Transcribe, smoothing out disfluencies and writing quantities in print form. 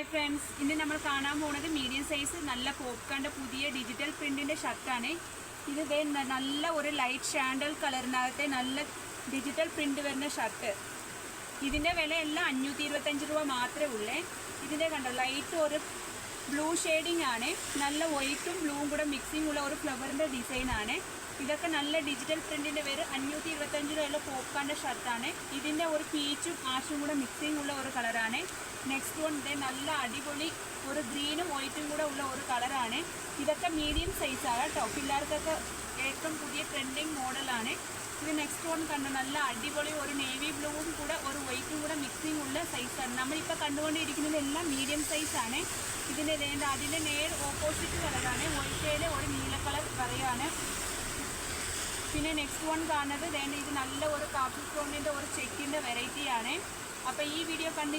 Hi friends, ഇന്ന് നമ്മൾ കാണാൻ പോകുന്നത് മീഡിയം സൈസ് നല്ല പോപ്കോണിൻ്റെ പുതിയ ഡിജിറ്റൽ പ്രിൻറ്റിൻ്റെ ഷർട്ടാണ്. ഇത് നല്ല ഒരു ലൈറ്റ് ഷാൻഡൽ കളറിനകത്തെ നല്ല ഡിജിറ്റൽ പ്രിൻറ്റ് വരുന്ന ഷർട്ട്. ഇതിൻ്റെ വിലയെല്ലാം 525 രൂപ മാത്രമേ ഉള്ളേ. ഇതിൻ്റെ കണ്ടോ ലൈറ്റ് ഒരു ബ്ലൂ ഷെയ്ഡിങ് ആണ്. നല്ല വൈറ്റും ബ്ലൂവും കൂടെ മിക്സിംഗ് ഉള്ള ഒരു ഫ്ലവറിൻ്റെ ഡിസൈനാണ്. ഇതൊക്കെ നല്ല ഡിജിറ്റൽ പ്രിൻറ്റിൻ്റെ പേര് 525 രൂപയുള്ള പോപ്കോണിൻ്റെ ഷർട്ടാണ്. ഇതിൻ്റെ ഒരു പീച്ചും ആഷും കൂടെ മിക്സിംഗ് ഉള്ള ഒരു കളറാണ്. നെക്സ്റ്റ് വൺ നല്ല അടിപൊളി ഒരു ഗ്രീനും വൈറ്റും കൂടെ ഉള്ള ഒരു കളറാണ്. ഇതൊക്കെ മീഡിയം സൈസാണ് കേട്ടോ. പിള്ളേർക്കൊക്കെ ഏറ്റവും പുതിയ ട്രെൻഡിങ് മോഡലാണ് ഇത്. നെക്സ്റ്റ് വൺ കണ്ടു നല്ല അടിപൊളി ഒരു നേവി ബ്ലൂവും കൂടെ ഒരു വൈറ്റും കൂടെ മിക്സിംഗ് ഉള്ള സൈസാണ്. നമ്മളിപ്പോൾ കണ്ടുകൊണ്ടിരിക്കുന്നത് എല്ലാം മീഡിയം സൈസാണ്. അതിൻ്റെ നേർ ഓപ്പോസിറ്റ് കളറാണ്. വൈറ്റയിലെ ഒരു നീല കളർ പറയാണ്. പിന്നെ നെക്സ്റ്റ് വൺ കാണുന്നത് ഇത് നല്ല ഒരു കാപ്പി സ്റ്റോണിൻ്റെ ഒരു ചെക്കിൻ്റെ വെറൈറ്റിയാണ്. അപ്പോൾ ഈ വീഡിയോ കണ്ട്